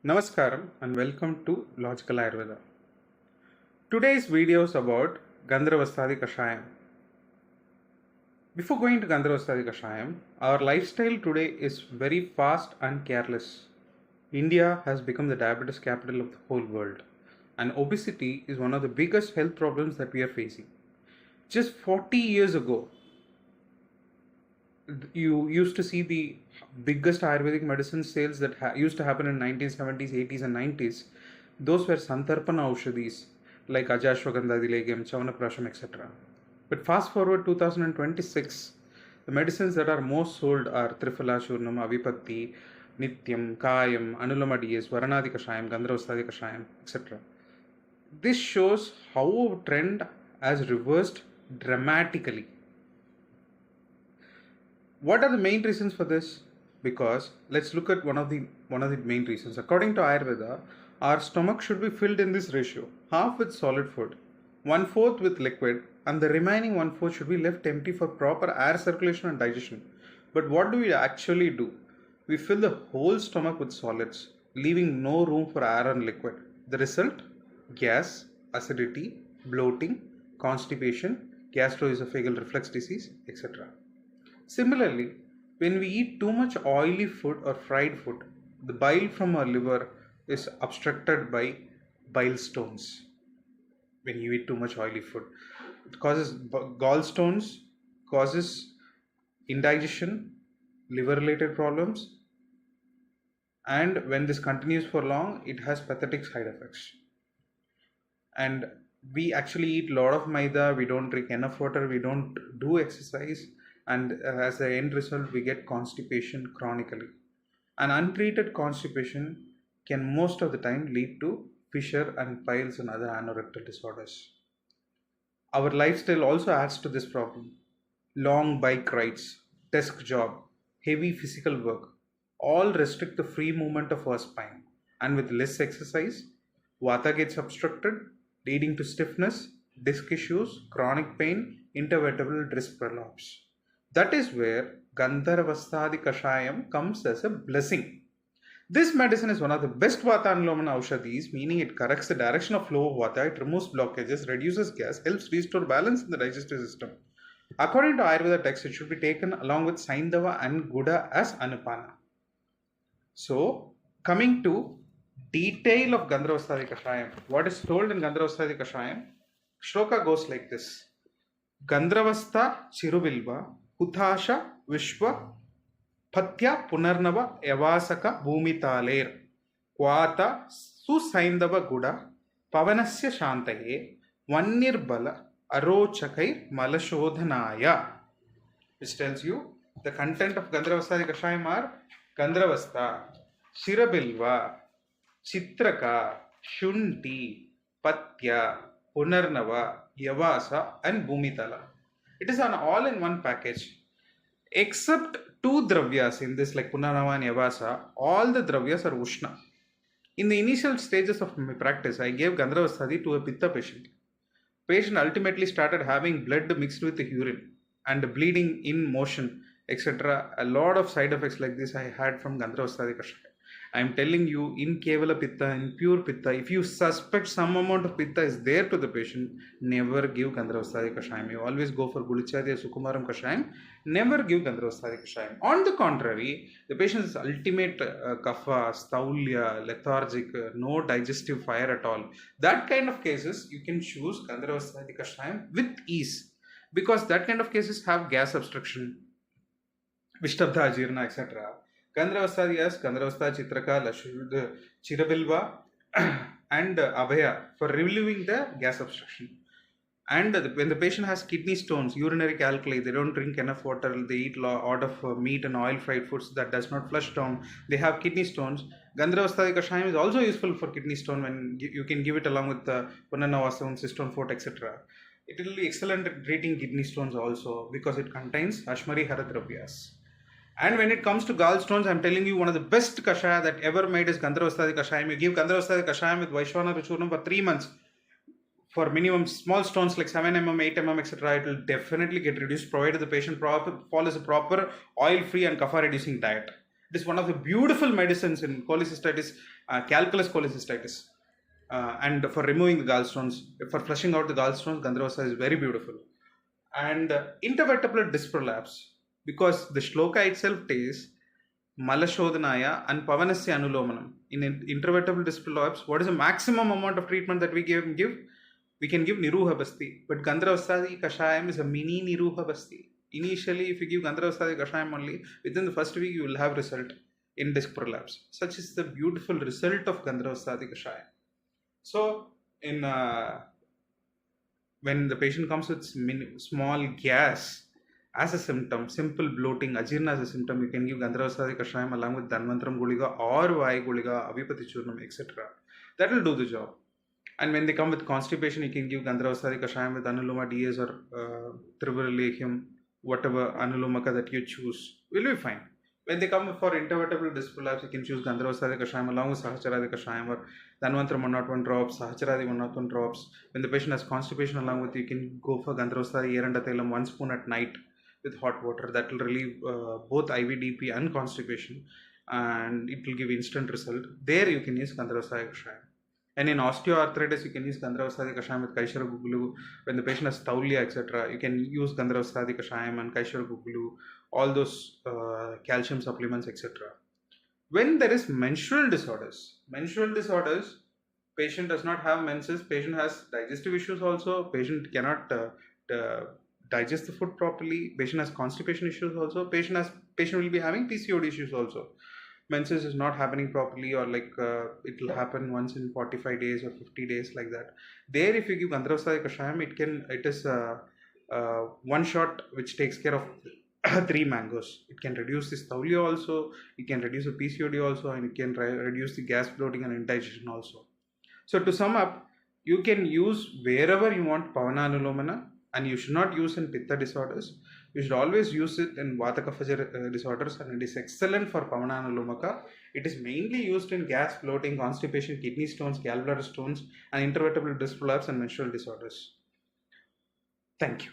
Namaskaram and welcome to Logical Ayurveda. Today's video is about Gandharvasthadi Kashayam. Before going to Gandharvasthadi Kashayam, our lifestyle today is very fast and careless. India has become the diabetes capital of the whole world, and obesity is one of the biggest health problems that we are facing. Just 40 years ago, you used to see the biggest Ayurvedic medicine sales that used to happen in 1970s, 80s and 90s. Those were Santarpana Aushadhis like Ajashwagandha Dilegam, Chavanaprasham, etc. But fast forward 2026, the medicines that are most sold are Triphala Churnam, Avipatti, Nityam, Kayam, Anulama DS, Varanadi Kashayam, Gandharvasthadi Kashayam, etc. This shows how a trend has reversed dramatically. What are the main reasons for this? Because let's look at one of the main reasons. According to Ayurveda, our stomach should be filled in this ratio: half with solid food, 1/4 with liquid, and the remaining 1/4 should be left empty for proper air circulation and digestion. But what do we actually do? We fill the whole stomach with solids, leaving no room for air and liquid. The result? Gas, acidity, bloating, constipation, gastroesophageal reflux disease, etc. Similarly, when we eat too much oily food or fried food, the bile from our liver is obstructed by bile stones. When you eat too much oily food, it causes gallstones, causes indigestion, liver related problems, and when this continues for long, it has pathetic side effects. And we actually eat a lot of maida, we don't drink enough water, we don't do exercise, and as the end result we get constipation chronically. An untreated constipation can most of the time lead to fissure and piles and other anorectal disorders. Our lifestyle also adds to this problem. Long bike rides, desk job, heavy physical work all restrict the free movement of our spine, and with less exercise, vata gets obstructed, leading to stiffness, disc issues, chronic pain, intervertebral disc prolapse. That is where Gandharvasthadi Kashayam comes as a blessing. This medicine is one of the best Vata Anulomana Aushadhis, meaning it corrects the direction of flow of Vata, it removes blockages, reduces gas, helps restore balance in the digestive system. According to Ayurveda text, it should be taken along with Saindava and Guda as Anupana. So, coming to detail of Gandharvasthadi Kashayam, what is told in Gandharvasthadi Kashayam? Shloka goes like this: Gandharvastha Chirubilva Huthasha Vishwa Patya Punarnava Yavasaka Bhumitaler Kvata Susaindava Guda Pavanasya Shantaye Vannirbala Arochakai Malashodhanaya. Which tells you the content of Gandharvasthadi Kashayam are Gandharvastha, Shirabilva, Chitraka, Shunti, Patya, Punarnava, Yavasa and Bhumitala. It is an all-in-one package. Except two dravyas in this, like Punarnava and Yavasa, all the dravyas are Ushna. In the initial stages of my practice, I gave Gandharvasthadi to a Pitta patient. Patient ultimately started having blood mixed with the urine and bleeding in motion, etc. A lot of side effects like this I had from Gandharvasthadi Kashaya. I am telling you, in Kevala Pitta, in pure Pitta, if you suspect some amount of Pitta is there to the patient, never give Gandharvasthadi Kashayam. You always go for Gulichadya Sukumaram Kashayam, never give Gandharvasthadi Kashayam. On the contrary, the patient is ultimate kapha, staulya, lethargic, no digestive fire at all. That kind of cases, you can choose Gandharvasthadi Kashayam with ease, because that kind of cases have gas obstruction, Vishtabdha Ajirna, etc. Gandharvasthadi has Gandharvastha, Chitraka, Chirabilva and Abhaya for relieving the gas obstruction. And when the patient has kidney stones, urinary alkali, they don't drink enough water, they eat a lot of meat and oil fried foods that does not flush down, they have kidney stones. Gandharvasthadi Kashayam is also useful for kidney stone when you can give it along with Punarnavasam, Cystone Fort, etc. It will be excellent at treating kidney stones also because it contains Ashmari Haradravyas. And when it comes to gallstones, I am telling you one of the best Kashaya that ever made is Gandharvasthadi Kashayam. You give Gandharvasthadi Kashayam with Vaishwana Churnam for 3 months. For minimum small stones like 7 mm, 8 mm, etc., it will definitely get reduced provided the patient follows a proper oil-free and kapha-reducing diet. It is one of the beautiful medicines in cholecystitis, calculus cholecystitis. And for removing the gallstones, for flushing out the gallstones, Gandharvasthadi is very beautiful. And intervertebral disc prolapse, because the shloka itself says Malashodhanaya and Pavanasya Anulomanam. In intervertebral disc prolapse, what is the maximum amount of treatment that we can give? We can give Niruha Basti, but Gandharvasthadi Kashayam is a mini Niruha Basti. Initially, if you give Gandharvasthadi Kashayam only, within the first week you will have result in disc prolapse. Such is the beautiful result of Gandharvasthadi Kashayam. So, when the patient comes with small gas as a symptom, simple bloating, ajirna as a symptom, you can give Gandharvasthadi Kashayam along with Dhanvantram Guliga or Vai Guliga, Avipati Churnam, etc. That will do the job. And when they come with constipation, you can give Gandharvasthadi Kashayam with Anuloma DS or Triviralehyam, whatever Anulomaka that you choose, will be fine. When they come for intervertebral disc prolapse, you can choose Gandharvasthadi Kashayam along with Sahacharadi Kashayam or Dhanvantram 101 drops, Sahacharadi 101 drops. When the patient has constipation along with, you can go for Gandharvasthadi Yeranda Tailam 1 spoon at night with hot water. That will relieve both IVDP and constipation, and it will give instant result. There you can use Gandharvasthadi Kashayam. And in osteoarthritis, you can use Gandharvasthadi Kashayam with Kaishara Gugulu. When the patient has Taulia, etc., you can use Gandharvasthadi Kashayam and Kaishara Gugulu, all those calcium supplements, etc. When there is menstrual disorders, patient does not have menses, patient has digestive issues also, patient cannot digest the food properly, patient has constipation issues also, patient will be having PCOD issues also. Menses is not happening properly, or like it will happen once in 45 days or 50 days, like that. There, if you give Gandharvasthadi Kashayam, it is one shot which takes care of 3 mangoes. It can reduce the Taulia also, it can reduce the PCOD also, and it can reduce the gas bloating and indigestion also. So to sum up, you can use wherever you want Pavana Anulomana, and you should not use in Pitta disorders. You should always use it in Vata Kapha disorders, and it is excellent for Pavana Anulomaka. It is mainly used in gas, bloating, constipation, kidney stones, gallbladder stones, and intervertebral disc prolapse and menstrual disorders. Thank you.